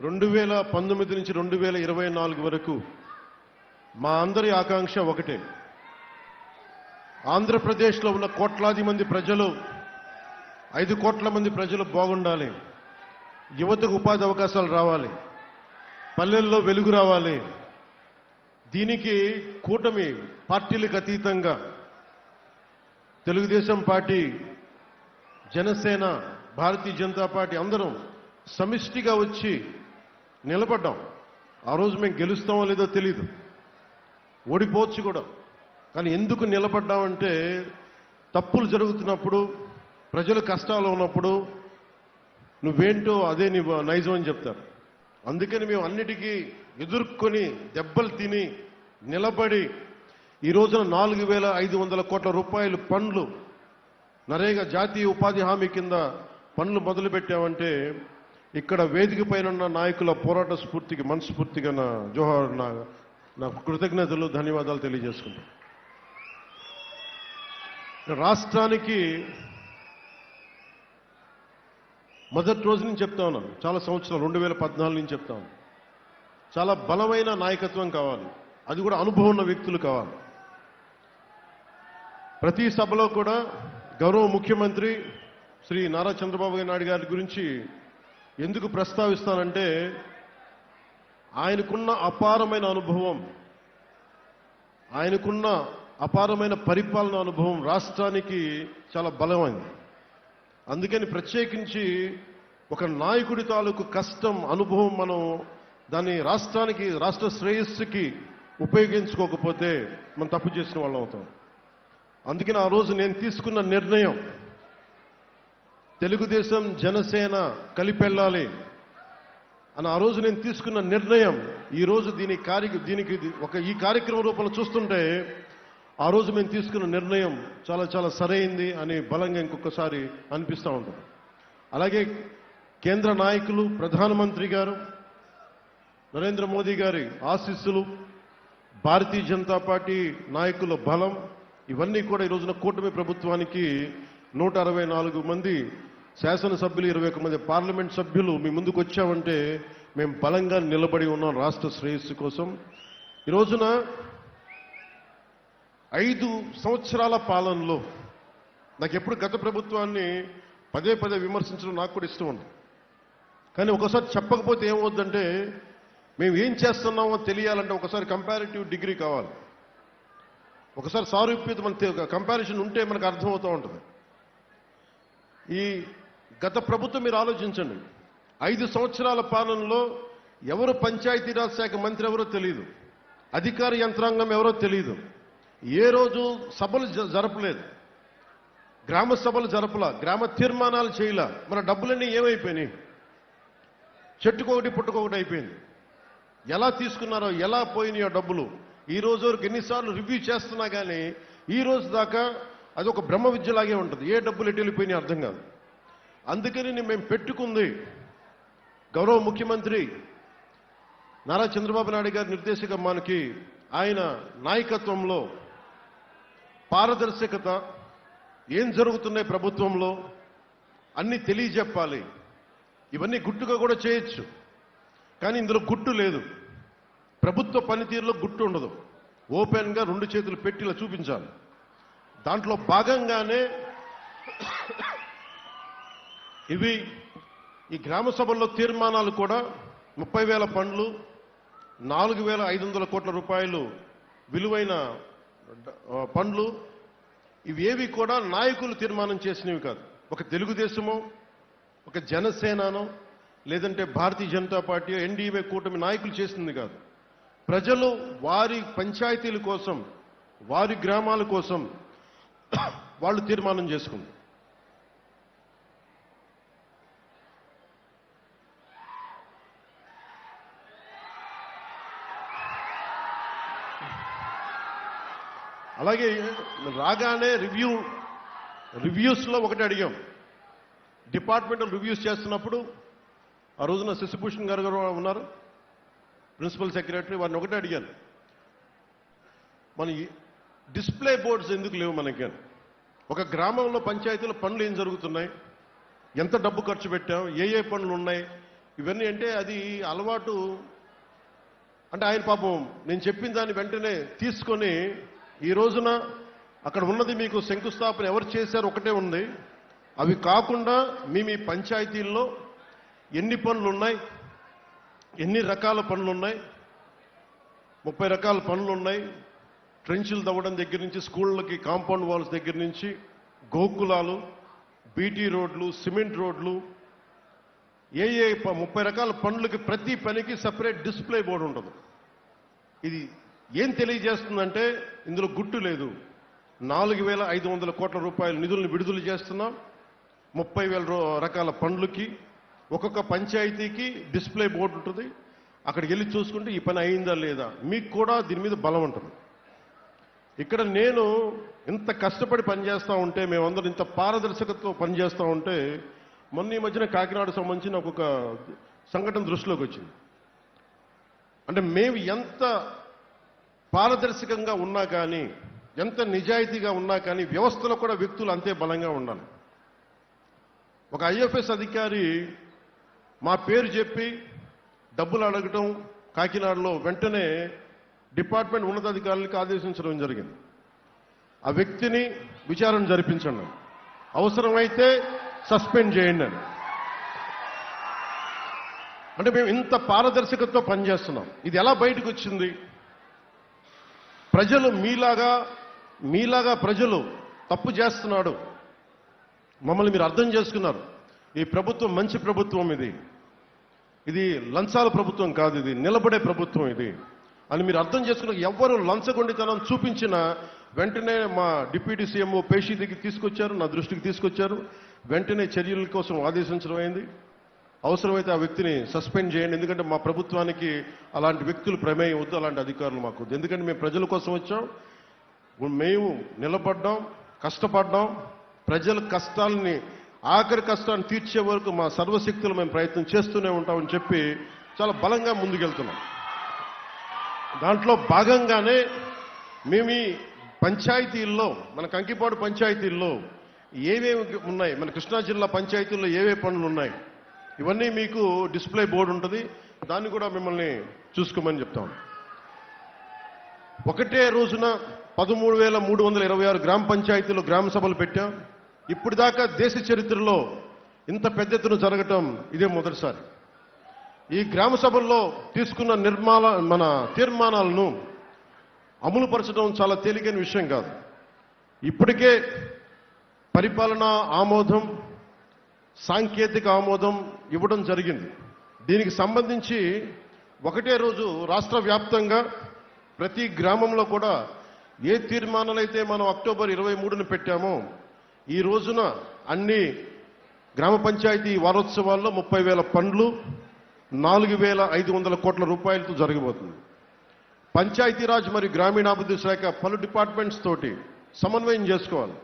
2019 నుంచి 2024 వరకు మా అందరి ఆకాంక్ష ఒకటే. ఆంధ్రప్రదేశ్లో ఉన్న కోట్లాది మంది ప్రజలు 5 కోట్ల మంది ప్రజలు బాగుండాలి. యువతకు ఉపాధి అవకాశాలు రావాలి. పల్లెల్లో వెలుగు రావాలి. దీనికి కూటమి పార్టీలకు అతీతంగా తెలుగుదేశం పార్టీ, జనసేన, భారతీయ జనతా పార్టీ అందరం సమిష్టిగా వచ్చి నిలబడ్డాం. ఆ రోజు మేము గెలుస్తామో లేదో తెలీదు, ఓడిపోవచ్చు కూడా. కానీ ఎందుకు నిలబడ్డామంటే తప్పులు జరుగుతున్నప్పుడు, ప్రజలు కష్టాలు ఉన్నప్పుడు నువ్వేంటో అదే నీ నైజం అని చెప్తారు. అందుకని మేము అన్నిటికీ ఎదుర్కొని దెబ్బలు తిని నిలబడి ఈ రోజున 4,500 కోట్ల రూపాయలు పనులు నరేగా జాతీయ ఉపాధి హామీ కింద పనులు మొదలుపెట్టామంటే ఇక్కడ వేదిక పైన ఉన్న నాయకుల పోరాట స్ఫూర్తికి మనస్ఫూర్తిగా నా కృతజ్ఞతలు, ధన్యవాదాలు తెలియజేసుకుంటాను. రాష్ట్రానికి మొదటి రోజు నుంచి చెప్తా ఉన్నాను, చాలా సంవత్సరాలు 2014 నుంచి చెప్తా ఉన్నాను, చాలా బలమైన నాయకత్వం కావాలి. అది కూడా అనుభవం ఉన్న వ్యక్తులు కావాలి. ప్రతి సభలో కూడా గౌరవ ముఖ్యమంత్రి శ్రీ నారా చంద్రబాబు నాయుడు గారి గురించి ఎందుకు ప్రస్తావిస్తానంటే ఆయనకున్న అపారమైన అనుభవం, ఆయనకున్న అపారమైన పరిపాలన అనుభవం రాష్ట్రానికి చాలా బలమైంది. అందుకని ప్రత్యేకించి ఒక నాయకుడి తాలూకు కష్టం, అనుభవం మనం దాన్ని రాష్ట్రానికి, రాష్ట్ర శ్రేయస్సుకి ఉపయోగించుకోకపోతే మనం తప్పు చేసిన వాళ్ళం అవుతాం. అందుకని ఆ రోజు నేను తీసుకున్న నిర్ణయం, తెలుగుదేశం జనసేన కలిపెళ్ళాలి అని ఆ రోజు నేను తీసుకున్న నిర్ణయం ఈ రోజు దీనికి ఈ కార్యక్రమం రూపంలో చూస్తుంటే ఆ రోజు మేము తీసుకున్న నిర్ణయం చాలా చాలా సరైంది అని బలంగా ఇంకొకసారి అనిపిస్తూ ఉంటుంది. అలాగే కేంద్ర నాయకులు, ప్రధానమంత్రి గారు నరేంద్ర మోదీ గారి ఆశీస్సులు, భారతీయ జనతా పార్టీ నాయకుల బలం, ఇవన్నీ కూడా ఈ రోజున కూటమి ప్రభుత్వానికి 164 మంది శాసనసభ్యులు, 21 మంది పార్లమెంట్ సభ్యులు మీ ముందుకు వచ్చామంటే మేము బలంగా నిలబడి ఉన్నాం రాష్ట్ర శ్రేయస్సు కోసం. ఈ రోజున 5 సంవత్సరాల పాలనలో నాకు ఎప్పుడు గత ప్రభుత్వాన్ని పదే పదే విమర్శించడం నాకు కూడా ఇష్టం ఉంది. కానీ ఒకసారి చెప్పకపోతే ఏమవుద్దంటే మేము ఏం చేస్తున్నామో తెలియాలంటే ఒకసారి కంపారిటివ్ డిగ్రీ కావాలి. ఒకసారి సారూప్యత మన కంపారిజన్ ఉంటే మనకు అర్థమవుతూ ఉంటుంది. ఈ గత ప్రభుత్వం మీరు ఆలోచించండి, 5 సంవత్సరాల పాలనలో ఎవరు పంచాయతీరాజ్ శాఖ మంత్రి ఎవరో తెలియదు, అధికార యంత్రాంగం ఎవరో తెలియదు, ఏ రోజు సభలు జరపలేదు, గ్రామ సభలు జరపలా, గ్రామ తీర్మానాలు చేయలా. మన డబ్బులన్నీ ఏమైపోయినాయి? చెట్టుకొకటి పుట్టుకొకటి అయిపోయింది. ఎలా తీసుకున్నారో, ఎలా పోయినాయో డబ్బులు ఈ రోజు వరకు ఎన్నిసార్లు రివ్యూ చేస్తున్నా కానీ ఈ రోజు దాకా అది ఒక బ్రహ్మ విద్యలాగే ఉంటుంది. ఏ డబ్బులు ఎటు వెళ్ళిపోయినాయి అర్థం కాదు. అందుకని మేము పెట్టుకుంది గౌరవ ముఖ్యమంత్రి నారా చంద్రబాబు నాయుడు గారి నిర్దేశకమానికి, ఆయన నాయకత్వంలో పారదర్శకత, ఏం జరుగుతున్నాయి ప్రభుత్వంలో అన్నీ తెలియజెప్పాలి. ఇవన్నీ గుట్టుగా కూడా చేయొచ్చు, కానీ ఇందులో గుట్టు లేదు. ప్రభుత్వ పనితీరులో గుట్టు ఉండదు. ఓపెన్గా 2 చేతులు పెట్టి ఇలా చూపించాలి. దాంట్లో భాగంగానే ఈ గ్రామ సభల్లో తీర్మానాలు కూడా 30,000 పనులు, 4,500 కోట్ల రూపాయలు విలువైన పనులు, ఇవేవి కూడా నాయకులు తీర్మానం చేసినవి కాదు. ఒక తెలుగుదేశమో, ఒక జనసేననో, లేదంటే భారతీయ జనతా పార్టీ, ఎన్డీఏ కూటమి నాయకులు చేసింది కాదు. ప్రజలు వారి పంచాయతీల కోసం, వారి గ్రామాల కోసం వాళ్ళు తీర్మానం చేసుకుంది. అలాగే రాగానే రివ్యూస్లో ఒకటి అడిగాం. డిపార్ట్మెంటల్ రివ్యూస్ చేస్తున్నప్పుడు ఆ రోజున శశిభూషణ్ గారు ఉన్నారు, ప్రిన్సిపల్ సెక్రటరీ, వారిని ఒకటే అడిగాను, మన డిస్ప్లే బోర్డ్స్ ఎందుకు లేవు మనకి? ఒక గ్రామంలో పంచాయతీలో పనులు ఏం జరుగుతున్నాయి, ఎంత డబ్బు ఖర్చు పెట్టాం, ఏ పనులు ఉన్నాయి, ఇవన్నీ అంటే అది అలవాటు. అంటే ఆయన పాపం నేను చెప్పిన దాన్ని వెంటనే తీసుకొని ఈ రోజున అక్కడ ఉన్నది మీకు శంకుస్థాపన ఎవరు చేశారు ఒకటే ఉంది. అవి కాకుండా మీ పంచాయతీల్లో ఎన్ని పనులు ఉన్నాయి, ఎన్ని రకాల పనులు ఉన్నాయి, 30 రకాల పనులు ఉన్నాయి. ట్రెంచులు తవ్వడం దగ్గర నుంచి స్కూళ్ళకి కాంపౌండ్ వాల్స్ దగ్గర నుంచి గోకులాలు, బీటీ రోడ్లు, సిమెంట్ రోడ్లు, ఏ 30 రకాల పనులకి ప్రతి పనికి సపరేట్ డిస్ప్లే బోర్డు ఉంటుంది. ఇది ఏం తెలియజేస్తుందంటే ఇందులో గుట్టు లేదు. 4,500 కోట్ల రూపాయల నిధులను విడుదల చేస్తున్నాం. 30,000 రకాల పనులకి ఒక్కొక్క పంచాయతీకి డిస్ప్లే బోర్డు ఉంటుంది. అక్కడికి వెళ్ళి చూసుకుంటే ఈ పని అయిందా లేదా మీకు కూడా దీని మీద బలం ఉంటుంది. ఇక్కడ నేను ఇంత కష్టపడి పనిచేస్తూ ఉంటే, మేమందరం ఇంత పారదర్శకతతో పనిచేస్తూ ఉంటే, మొన్న ఈ మధ్యన కాకినాడ సంబంధించి నాకు ఒక సంఘటన దృష్టిలోకి వచ్చింది. అంటే మేము ఎంత పారదర్శకంగా ఉన్నా కానీ, ఎంత నిజాయితీగా ఉన్నా కానీ వ్యవస్థలో కూడా వ్యక్తులు అంతే బలంగా ఉండాలి. ఒక ఐఎఫ్ఎస్ అధికారి మా పేరు చెప్పి డబ్బులు అడగటం కాకినాడలో వెంటనే డిపార్ట్మెంట్ ఉన్నతాధికారులకు ఆదేశించడం జరిగింది. ఆ వ్యక్తిని విచారణ జరిపించండి, అవసరమైతే సస్పెండ్ చేయండి అని. అంటే మేము ఇంత పారదర్శకతతో పనిచేస్తున్నాం. ఇది ఎలా బయటకు వచ్చింది? ప్రజలు మీలాగా ప్రజలు తప్పు చేస్తున్నాడు, మమ్మల్ని మీరు అర్థం చేసుకున్నారు. ఈ ప్రభుత్వం మంచి ప్రభుత్వం, ఇది లంచాల ప్రభుత్వం కాదు, ఇది నిలబడే ప్రభుత్వం ఇది అని మీరు అర్థం చేసుకున్న ఎవ్వరు లంచగొండితనం చూపించినా వెంటనే మా డిప్యూటీ సీఎం పేషీ దగ్గరికి తీసుకొచ్చారు, నా దృష్టికి తీసుకొచ్చారు. వెంటనే చర్యల కోసం ఆదేశించడం అయింది. అవసరమైతే ఆ వ్యక్తిని సస్పెండ్ చేయండి. ఎందుకంటే మా ప్రభుత్వానికి అలాంటి వ్యక్తులు ప్రమేయం వద్దు, అలాంటి అధికారులు మాకు వద్దు. ఎందుకంటే మేము ప్రజల కోసం వచ్చాం, మేము నిలబడ్డాం, కష్టపడ్డాం. ప్రజల కష్టాలని, ఆఖరి కష్టాన్ని తీర్చే వరకు మా సర్వశక్తులు మేము ప్రయత్నం చేస్తూనే ఉంటామని చెప్పి చాలా బలంగా ముందుకెళ్తున్నాం. దాంట్లో భాగంగానే మేము ఈ పంచాయతీల్లో, మన కంకిపాడు పంచాయతీల్లో ఏవేవి ఉన్నాయి, మన కృష్ణా జిల్లా పంచాయతీల్లో ఏవే పనులు ఉన్నాయి, ఇవన్నీ మీకు డిస్ప్లే బోర్డు ఉంటుంది. దాన్ని కూడా మిమ్మల్ని చూసుకోమని చెప్తాం. ఒకటే రోజున 13,326 గ్రామ పంచాయతీలు గ్రామ సభలు పెట్టాం. ఇప్పుడు దాకా దేశ చరిత్రలో ఇంత పెద్ద ఎత్తున జరగటం ఇదే మొదటిసారి. ఈ గ్రామ సభల్లో తీసుకున్న మన తీర్మానాలను అమలుపరచడం చాలా తేలికైన విషయం కాదు. ఇప్పటికే పరిపాలనా ఆమోదం, సాంకేతిక ఆమోదం ఇవ్వడం జరిగింది. దీనికి సంబంధించి ఒకటే రోజు రాష్ట్ర వ్యాప్తంగా ప్రతి గ్రామంలో కూడా ఏ తీర్మానాలైతే మనం అక్టోబర్ 23న పెట్టామో ఈ రోజున అన్ని గ్రామ పంచాయతీ వారోత్సవాల్లో 30,000 పనులు, 4,500 కోట్ల రూపాయలతో జరగబోతుంది. పంచాయతీరాజ్ మరియు గ్రామీణాభివృద్ధి శాఖ పలు డిపార్ట్మెంట్స్ తోటి సమన్వయం చేసుకోవాలి.